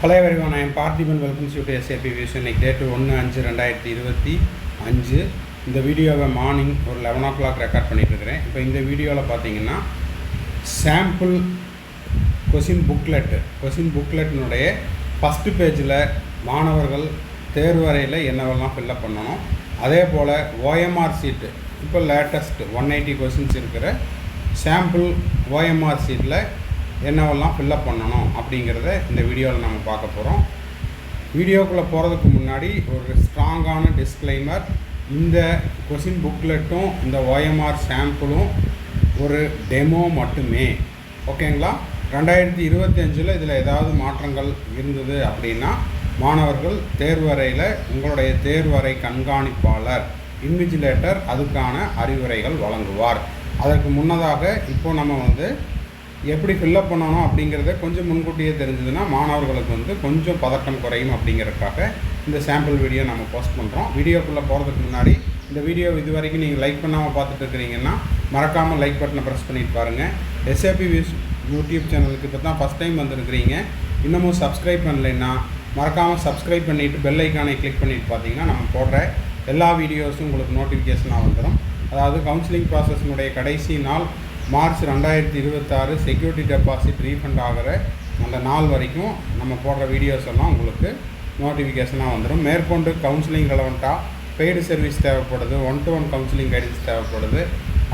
Hello everyone, I am Parthiban. Welcome to SAP Vision. Date 1/5/2025. இந்த வீடியோவை morning ஒரு 11 o'clock record பண்ணிட்டுருக்கிறேன். இப்போ இந்த வீடியோவில் பார்த்தீங்கன்னா சாம்பிள் கொஷின் புக்லெட்னுடைய ஃபஸ்ட்டு பேஜில் மாணவர்கள் தேர்வறையில் என்னவெல்லாம் ஃபில்லப் பண்ணணும், அதே போல் OMR சீட்டு இப்போ லேட்டஸ்ட் 180 கொஷின்ஸ் இருக்கிற சாம்பிள் OMR சீட்டில் என்னவெல்லாம் ஃபில்லப் பண்ணணும் அப்படிங்கிறத இந்த வீடியோவில் நம்ம பார்க்க போகிறோம். வீடியோக்குள்ளே போகிறதுக்கு முன்னாடி ஒரு ஸ்ட்ராங்கான டிஸ்க்ளைமர், இந்த கொஷின் புக்லெட்டும் இந்த OMR சாம்பிளும் ஒரு டெமோ மட்டுமே. ஓகேங்களா? 2025 இதில் ஏதாவது மாற்றங்கள் இருந்தது அப்படின்னா மாணவர்கள் தேர்வறையில் உங்களுடைய தேர்வறை கண்காணிப்பாளர் இன்விஜிலேட்டர் அதுக்கான அறிவுரைகள் வழங்குவார். அதற்கு முன்னதாக இப்போ நம்ம எப்படி ஃபில்லப் பண்ணணும் அப்படிங்கிறத கொஞ்சம் முன்கூட்டியே தெரிஞ்சதுன்னா மாணவர்களுக்கு கொஞ்சம் பதட்டம் குறையும். அப்படிங்கிறதுக்காக இந்த சாம்பிள் வீடியோ நம்ம போஸ்ட் பண்ணுறோம். வீடியோக்குள்ளே போகிறதுக்கு முன்னாடி இந்த வீடியோ இது வரைக்கும் நீங்கள் லைக் பண்ணாமல் பார்த்துட்டு இருக்கிறீங்கன்னா மறக்காமல் லைக் பட்டனை ப்ரெஸ் பண்ணிட்டு பாருங்கள். SAP யூடியூப் சேனலுக்கு இப்போ தான் ஃபஸ்ட் டைம் வந்துருக்கிறீங்க, இன்னமும் சப்ஸ்கிரைப் பண்ணலைன்னா மறக்காமல் சப்ஸ்கிரைப் பண்ணிவிட்டு பெல் ஐக்கானை கிளிக் பண்ணிவிட்டு பார்த்தீங்கன்னா நம்ம போடுற எல்லா வீடியோஸும் உங்களுக்கு நோட்டிஃபிகேஷனாக வந்துடும். அதாவது கவுன்சிலிங் ப்ராசஸ்னுடைய கடைசி நாள் மார்ச் 2026 செக்யூரிட்டி டெபாசிட் ரீஃபண்ட் ஆகிற அந்த நாள் வரைக்கும் நம்ம போடுற வீடியோஸ் எல்லாம் உங்களுக்கு நோட்டிஃபிகேஷனாக வந்துடும். மேற்கொண்டு கவுன்சிலிங் ரெலவெண்ட்டாக பெய்டு சர்வீஸ் தேவைப்படுது, 1-to-1 கவுன்சிலிங் கைடன்ஸ் தேவைப்படுது,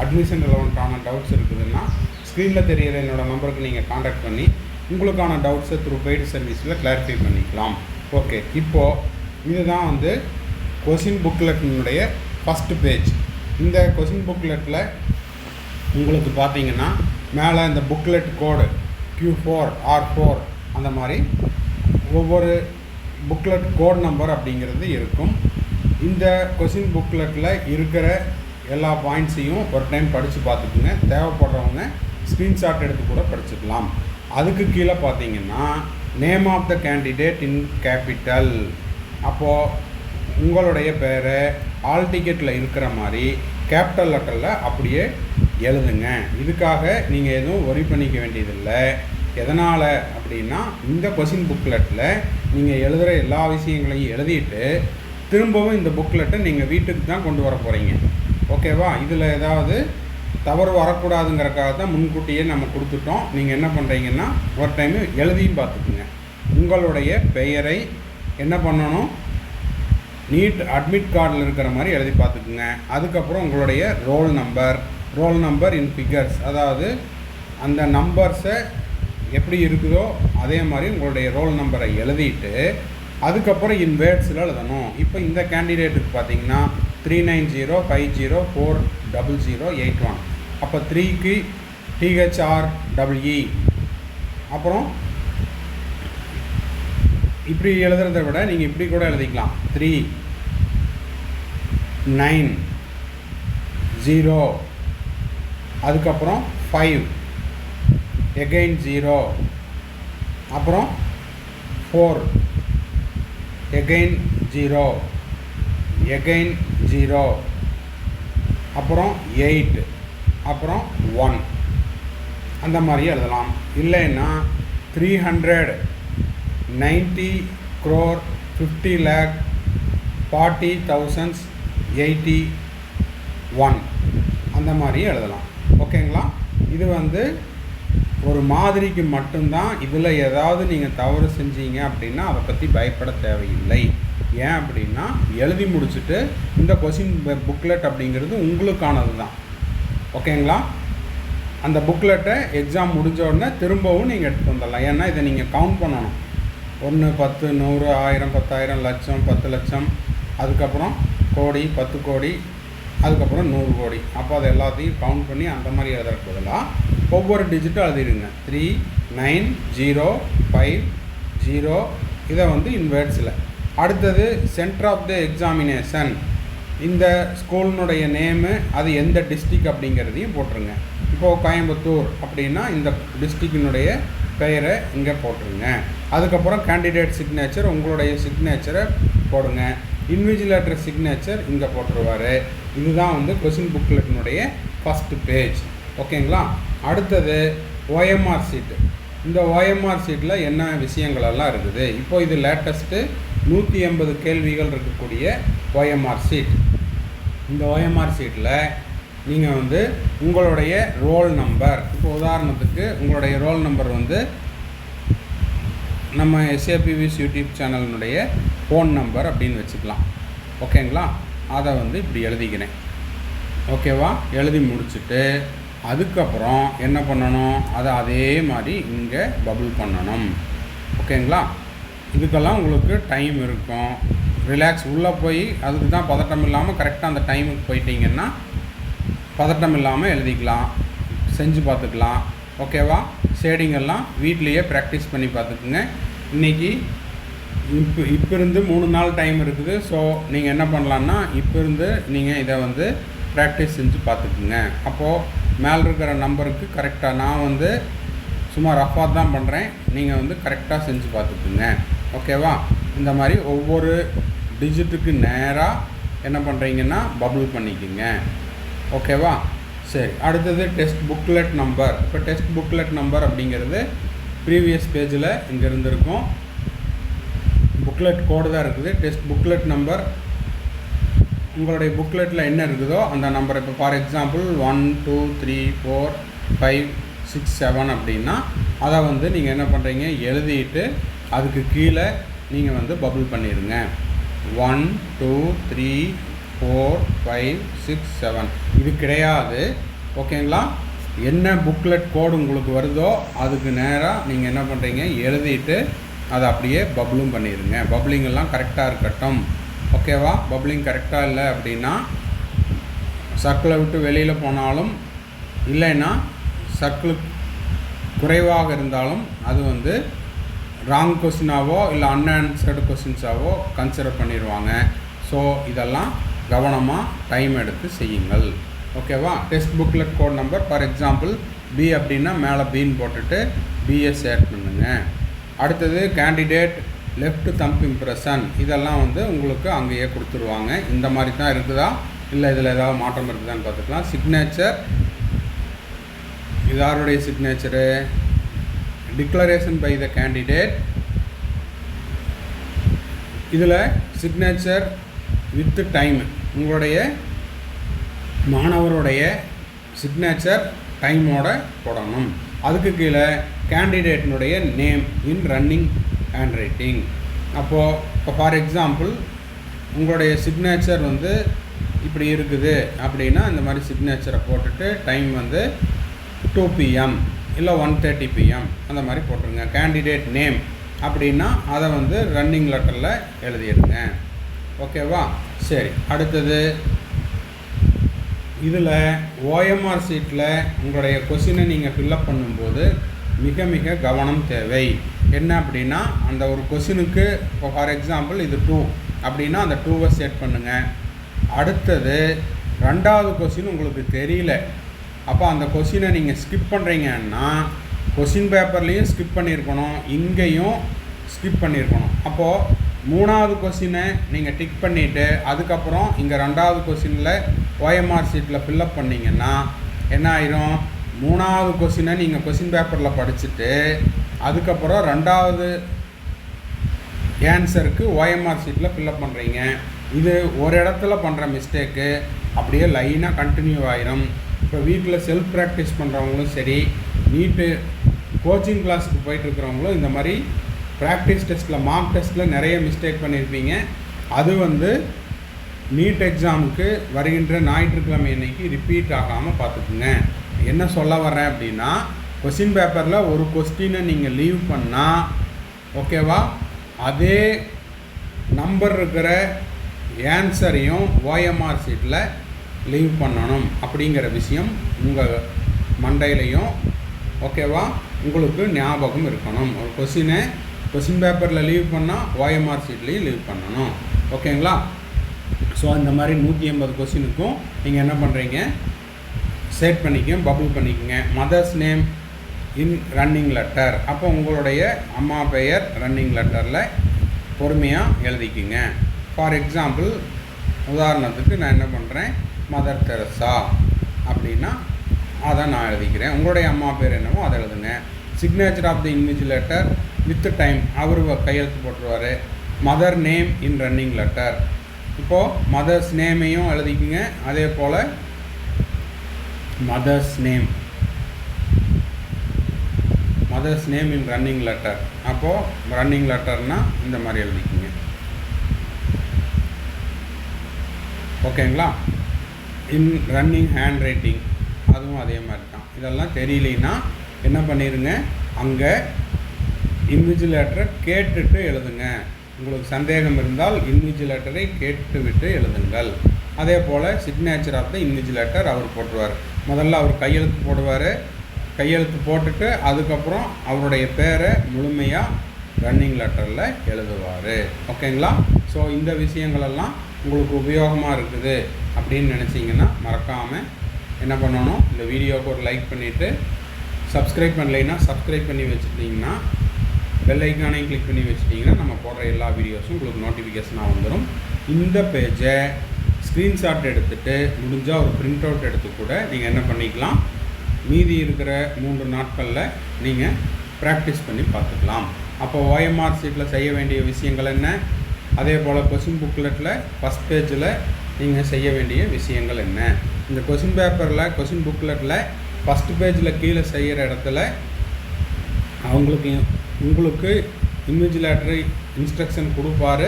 அட்மிஷன் ரெலவெண்ட்டான டவுட்ஸ் இருக்குதுன்னா ஸ்க்ரீனில் தெரிகிற என்னோடய நம்பருக்கு நீங்கள் காண்டாக்ட் பண்ணி உங்களுக்கான டவுட்ஸை த்ரூ பெய்டு சர்வீஸில் கிளாரிஃபை பண்ணிக்கலாம். ஓகே, இப்போது இதுதான் கொஷின் புக்லெட்டினுடைய ஃபஸ்ட்டு பேஜ். இந்த கொஷின் புக்லெட்டில் உங்களுக்கு பார்த்தீங்கன்னா மேலே இந்த புக்லெட் கோடு Q4 R4 அந்த மாதிரி ஒவ்வொரு புக்லெட் கோட் நம்பர் அப்படிங்கிறது இருக்கும். இந்த கொஷின் புக்லெட்டில் இருக்கிற எல்லா பாயிண்ட்ஸையும் ஒரு டைம் படித்து பார்த்துக்குங்க. தேவைப்படுறவங்க ஸ்க்ரீன்ஷாட் எடுத்து கூட படிச்சுக்கலாம். அதுக்கு கீழே பார்த்தீங்கன்னா name of the candidate in capital. அப்போது உங்களுடைய பேரை ஆல் டிக்கெட்டில் இருக்கிற மாதிரி கேபிட்டல் லெட்டரில் அப்படியே எழுதுங்க. இதுக்காக நீங்கள் எதுவும் ஒரி பண்ணிக்க வேண்டியதில்லை. எதனால் அப்படின்னா இந்த கொஷின் புக்லெட்டில் நீங்கள் எழுதுகிற எல்லா விஷயங்களையும் எழுதிட்டு திரும்பவும் இந்த புக்லெட்டை நீங்கள் வீட்டுக்கு தான் கொண்டு வர போகிறீங்க. ஓகேவா? இதில் ஏதாவது தவறு வரக்கூடாதுங்கிறக்காக தான் முன்கூட்டியே நம்ம கொடுத்துட்டோம். நீங்கள் என்ன பண்ணுறீங்கன்னா ஒரு டைமு எழுதியும் பார்த்துக்குங்க. உங்களுடைய பெயரை என்ன பண்ணணும், நீட் அட்மிட் கார்டில் இருக்கிற மாதிரி எழுதி பார்த்துக்குங்க. அதுக்கப்புறம் உங்களுடைய ரோல் நம்பர் இன் ஃபிகர்ஸ், அதாவது அந்த நம்பர்ஸை எப்படி இருக்குதோ அதே மாதிரி உங்களுடைய ரோல் நம்பரை எழுதிட்டு அதுக்கப்புறம் இன் வேர்ட்ஸில் எழுதணும். இப்போ இந்த கேண்டிடேட்டுக்கு பார்த்தீங்கன்னா 3905040081. அப்போ 3க்கு THREE. அப்புறம் இப்படி எழுதுறதை விட நீங்கள் இப்படி கூட எழுதிக்கலாம். 390, அதுக்கப்புறம் 5, again 0, அப்புறம் 4, again 0, again 0, அப்புறம் 8, அப்புறம் 1 அந்த மாதிரி எழுதலாம். இல்லைன்னா 390,50,40,081 அந்த மாதிரி எழுதலாம். ஓகேங்களா? இது ஒரு மாதிரிக்கு மட்டும்தான். இதில் ஏதாவது நீங்கள் தவறு செஞ்சீங்க அப்படின்னா அதை பற்றி பயப்பட தேவையில்லை. ஏன் அப்படின்னா எழுதி முடிச்சுட்டு இந்த கொஷின் புக்லெட் அப்படிங்கிறது உங்களுக்கானது தான். ஓகேங்களா? அந்த புக்லெட்டை எக்ஸாம் முடிஞ்ச உடனே திரும்பவும் நீங்கள் எடுத்துகிட்டு வந்துடலாம். ஏன்னா இதை நீங்கள் கவுண்ட் பண்ணணும். 1, 10, 100, 1000, 10,000, லட்சம், 10 லட்சம், அதுக்கப்புறம் கோடி, 10 கோடி, அதுக்கப்புறம் 100 கோடி. அப்போ அது எல்லாத்தையும் கவுண்ட் பண்ணி அந்த மாதிரி எழுதுறதுக்கு பதிலாக ஒவ்வொரு டிஜிட்டும் எழுதிடுங்க. 390500 இதை இன் வேர்ட்ஸில். அடுத்தது சென்டர் ஆஃப் த எக்ஸாமினேஷன், இந்த ஸ்கூலினுடைய நேமு, அது எந்த டிஸ்ட்ரிக் அப்படிங்கிறதையும் போட்டுருங்க. இப்போது கோயம்புத்தூர் அப்படின்னா இந்த டிஸ்ட்ரிக்டினுடைய பெயரை இங்கே போட்டுருங்க. அதுக்கப்புறம் கேண்டிடேட் சிக்னேச்சர், உங்களுடைய சிக்னேச்சரை போடுங்க. இன்விஜிலேட்டர் சிக்னேச்சர் இங்கே போட்டுருவார். இதுதான் கொஷின் புக்லெட்டினுடைய ஃபஸ்ட்டு பேஜ். ஓகேங்களா? அடுத்தது OMR சீட்டு. இந்த OMR ஷீட்டில் என்ன விஷயங்களெல்லாம் இருக்குது. இப்போ இது லேட்டஸ்ட்டு 180 கேள்விகள் இருக்கக்கூடிய OMR ஷீட். இந்த OMR ஷீட்டில் நீங்கள் வந்து உங்களுடைய ரோல் நம்பர், இப்போ உதாரணத்துக்கு உங்களுடைய ரோல் நம்பர் வந்து நம்ம SAPVS யூடியூப் சேனலினுடைய ஃபோன் நம்பர் அப்படின்னு வச்சுக்கலாம். ஓகேங்களா? அதை வந்து இப்படி எழுதிக்கிறேன். ஓகேவா? எழுதி முடிச்சுட்டு அதுக்கப்புறம் என்ன பண்ணணும், அதை அதே மாதிரி இங்கே பபுள் பண்ணணும். ஓகேங்களா? இதுக்கெல்லாம் உங்களுக்கு டைம் இருக்கும். ரிலாக்ஸ் உள்ளே போய் அதுக்கு தான் பதட்டம் இல்லாமல் கரெக்டாக அந்த டைமுக்கு போயிட்டீங்கன்னா பதட்டம் இல்லாமல் எழுதிக்கலாம், செஞ்சு பார்த்துக்கலாம். ஓகேவா? ஷேடிங்கெல்லாம் வீட்லேயே ப்ராக்டிஸ் பண்ணி பார்த்துக்குங்க. இன்றைக்கி இப்போ இருந்து 3 நாள் டைம் இருக்குது. ஸோ நீங்கள் என்ன பண்ணலான்னா இப்போ இருந்து நீங்கள் இதை வந்து ப்ராக்டிஸ் செஞ்சு பார்த்துக்குங்க. அப்போது மேலே இருக்கிற நம்பருக்கு கரெக்டாக, நான் வந்து சும்மா ரஃபாக தான் பண்ணுறேன், நீங்கள் வந்து கரெக்டாக செஞ்சு பார்த்துக்குங்க. ஓகேவா? இந்த மாதிரி ஒவ்வொரு டிஜிட்டுக்கு நேராக என்ன பண்ணுறீங்கன்னா பபுள் பண்ணிக்கோங்க. ஓகேவா? சரி, அடுத்தது டெஸ்ட் புக்லெட் நம்பர். இப்போ டெஸ்ட் புக்லெட் நம்பர் அப்படிங்கிறது ப்ரீவியஸ் பேஜில் இங்கே இருந்திருக்கும். புக்லெட் கோடு தான் இருக்குது. டெஸ்ட் புக்லெட் நம்பர் உங்களுடைய புக்லெட்டில் என்ன இருக்குதோ அந்த நம்பர். இப்போ ஃபார் எக்ஸாம்பிள் 1 2 3 4 5 6 7 அப்படின்னா அதை வந்து நீங்கள் என்ன பண்ணுறீங்க, எழுதிட்டு அதுக்கு கீழே நீங்கள் வந்து பபுள் பண்ணிடுங்க. 1 2 3 4 5 6 7 இது கிடையாது. ஓகேங்களா? என்ன புக்லெட் கோடு உங்களுக்கு வருதோ அதுக்கு நேராக நீங்கள் என்ன பண்ணுறீங்க, எழுதிட்டு அதை அப்படியே பபுளும் பண்ணிடுங்க. பப்ளிங் எல்லாம் கரெக்டாக இருக்கட்டும். ஓகேவா? பப்ளிங் கரெக்டாக இல்லை அப்படின்னா சர்க்கிளை விட்டு வெளியில் போனாலும், இல்லைன்னா சர்க்கிள் குறைவாக இருந்தாலும் அது வந்து ராங் கொஸ்டினாவோ இல்லை அன்ஆன்சர்டு கொஸ்டின்ஸாவோ கன்சிடர் பண்ணிடுவாங்க. ஸோ இதெல்லாம் கவனமாக டைம் எடுத்து செய்யுங்கள். ஓகேவா? Test booklet code number for example B அப்படின்னா மேலே பின்னு போட்டுட்டு பிஎஸ் ஆட் பண்ணுங்க. அடுத்தது கேண்டிடேட் லெஃப்ட் தம்ப் இம்ப்ரெஷன், இதெல்லாம் வந்து உங்களுக்கு அங்கேயே கொடுத்துருவாங்க. இந்த மாதிரி தான் இருக்குதா இல்லை இதில் ஏதாவது மாற்றம் இருக்குதான்னு பார்த்துக்கலாம். சிக்னேச்சர், இது யாருடைய signature, declaration by the candidate. இதில் சிக்னேச்சர் வித் டைம், உங்களுடைய மாணவருடைய சிக்னேச்சர் டைமோட போடணும். அதுக்கு கீழே கேண்டிடேட்னுடைய name in running handwriting. அப்போது இப்போ ஃபார் எக்ஸாம்பிள் உங்களுடைய சிக்னேச்சர் வந்து இப்படி இருக்குது அப்படின்னா இந்த மாதிரி சிக்னேச்சரை போட்டுட்டு டைம் வந்து 2 PM இல்லை 1:30 PM அந்த மாதிரி போட்டுருங்க. கேண்டிடேட் நேம் அப்படின்னா அதை வந்து ரன்னிங் லெட்டரில் எழுதிடுங்க. ஓகேவா? சரி, அடுத்தது இதில் OMR ஷீட்டில் உங்களுடைய கொஷினை நீங்கள் ஃபில்லப் பண்ணும்போது மிக மிக கவனம் தேவை. என்ன அப்படின்னா அந்த ஒரு கொஷினுக்கு இப்போ ஃபார் எக்ஸாம்பிள் இது 2 அப்படின்னா அந்த 2வை செட் பண்ணுங்கள். அடுத்தது 2வது கொஷின் உங்களுக்கு தெரியல, அப்போ அந்த கொஷினை நீங்கள் ஸ்கிப் பண்ணுறீங்கன்னா கொஷின் பேப்பர்லேயும் ஸ்கிப் பண்ணியிருக்கணும், இங்கேயும் ஸ்கிப் பண்ணியிருக்கணும். அப்போது 3வது கொஷினை நீங்கள் டிக் பண்ணிவிட்டு அதுக்கப்புறம் இங்கே 2வது கொஷினில் OMR ஷீட்டில் ஃபில்லப் பண்ணிங்கன்னா என்ன ஆயிரும், 3வது கொஷினை நீங்கள் கொஷின் பேப்பரில் படிச்சுட்டு அதுக்கப்புறம் 2வது ஆன்சருக்கு OMR ஷீட்டில் ஃபில்லப் பண்ணுறீங்க. இது ஒரு இடத்துல பண்ணுற மிஸ்டேக்கு அப்படியே லைனாக கண்டினியூ ஆயிரும். இப்போ வீட்டில் செல்ஃப் ப்ராக்டிஸ் பண்ணுறவங்களும் சரி, நீட்டு கோச்சிங் கிளாஸுக்கு போயிட்டுருக்கிறவங்களும் இந்த மாதிரி ப்ராக்டிஸ் டெஸ்ட்டில் மார்க் டெஸ்ட்டில் நிறைய மிஸ்டேக் பண்ணியிருப்பீங்க. அது வந்து நீட் எக்ஸாமுக்கு வருகின்ற ஞாயிற்றுக்கிழமை அன்னைக்கு ரிப்பீட் ஆகாமல் பார்த்துக்குங்க. என்ன சொல்ல வர்றேன் அப்படின்னா, கொஸ்டின் பேப்பரில் ஒரு கொஸ்டினை நீங்கள் லீவ் பண்ணால் ஓகேவா, அதே நம்பர் இருக்கிற ஆன்சரையும் OMR ஷீட்டில் லீவ் பண்ணணும் அப்படிங்கிற விஷயம் உங்கள் மண்டையிலையும் ஓகேவா உங்களுக்கு ஞாபகம் இருக்கணும். ஒரு கொஸ்டின் பேப்பரில் லீவ் பண்ணால் OMR ஷீட்லேயும் லீவ் பண்ணணும். ஓகேங்களா? ஸோ இந்த மாதிரி 180 கொஸ்டினுக்கும் நீங்கள் என்ன பண்ணுறீங்க, செட் பண்ணிக்கங்க, பபுள் பண்ணிக்கங்க. Mothers name in running letter, அப்போ உங்களுடைய அம்மா பெயர் ரன்னிங் லெட்டரில் பொறுமையாக எழுதிக்கிங்க. ஃபார் எக்ஸாம்பிள் உதாரணத்துக்கு நான் என்ன பண்ணுறேன், மதர் தெரசா அப்படின்னா அதை நான் எழுதிக்கிறேன். உங்களுடைய அம்மா பேர் என்னவோ அதை எழுதுங்க. Signature of the invigilator with time அவர் கையெழுத்து போட்டுருவார். Mother name in running letter. இப்போது மதர்ஸ் நேமையும் எழுதிக்கிங்க. அதே போல் mother's name in running letter. அப்போது ரன்னிங் லெட்டர்னால் இந்த மாதிரி எழுதிக்கிங்க. ஓகேங்களா? இன் ரன்னிங் ஹேண்ட் ரைட்டிங் அதுவும் அதே மாதிரி தான். இதெல்லாம் தெரியலைன்னா என்ன பண்ணிடுங்க, அங்கே இன்விஜிலேட்டரை கேட்டுட்டு எழுதுங்க. உங்களுக்கு சந்தேகம் இருந்தால் இன்விஜிலேட்டரை கேட்டுவிட்டு எழுதுங்கள். அதே போல் சிக்னேச்சர் ஆஃப் த இன்விஜிலேட்டர் அவர் போட்டுருவார். முதல்ல அவர் கையெழுத்து போடுவார். கையெழுத்து போட்டுட்டு அதுக்கப்புறம் அவருடைய பேரை முழுமையாக ரன்னிங் லெட்டரில் எழுதுவார். ஓகேங்களா? ஸோ இந்த விஷயங்களெல்லாம் உங்களுக்கு உபயோகமாக இருக்குது அப்படின்னு நினச்சிங்கன்னா மறக்காமல் என்ன பண்ணணும், இந்த வீடியோவுக்கு ஒரு லைக் பண்ணிவிட்டு சப்ஸ்கிரைப் பண்ணலைன்னா சப்ஸ்கிரைப் பண்ணி வச்சுட்டிங்கன்னா பெல் ஐக்கானையும் கிளிக் பண்ணி வச்சுட்டிங்கன்னா நம்ம போடுற எல்லா வீடியோஸும் உங்களுக்கு நோட்டிஃபிகேஷனாக வந்துடும். இந்த பேஜை ஸ்க்ரீன்ஷாட் எடுத்துகிட்டு முடிஞ்சால் ஒரு பிரிண்ட் அவுட் எடுத்து கூட நீங்கள் என்ன பண்ணிக்கலாம், மீதி இருக்கிற 3 நாட்களில் நீங்கள் ப்ராக்டிஸ் பண்ணி பார்த்துக்கலாம். அப்போ ஓஎம்ஆர் ஷீட்டில் செய்ய வேண்டிய விஷயங்கள் என்ன, அதே போல் கொஷின் புக்லெட்டில் ஃபஸ்ட் பேஜில் நீங்கள் செய்ய வேண்டிய விஷயங்கள் என்ன. இந்த கொஷின் பேப்பரில் கொஷின் புக்லெட்டில் ஃபஸ்ட் பேஜில் கீழே செய்கிற இடத்துல உங்களுக்கு இன்விஜிலேட்டரி இன்ஸ்ட்ரக்ஷன் கொடுப்பாரு.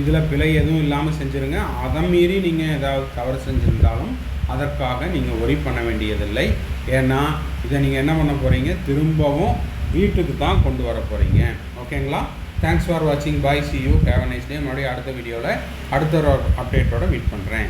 இதில் பிழை எதுவும் இல்லாமல் செஞ்சுருங்க. அதை மீறி நீங்கள் ஏதாவது தவறு செஞ்சுருந்தாலும் அதற்காக நீங்கள் ஒரி பண்ண வேண்டியதில்லை. ஏன்னா இதை நீங்கள் என்ன பண்ண போகிறீங்க, திரும்பவும் வீட்டுக்கு தான் கொண்டு வர போகிறீங்க. ஓகேங்களா? தேங்க்ஸ் ஃபார் வாட்சிங். Bye, see you, have a nice day. மறுபடியும் அடுத்த வீடியோவில் அடுத்த ஒரு அப்டேட்டோட மீட் பண்ணுறேன்.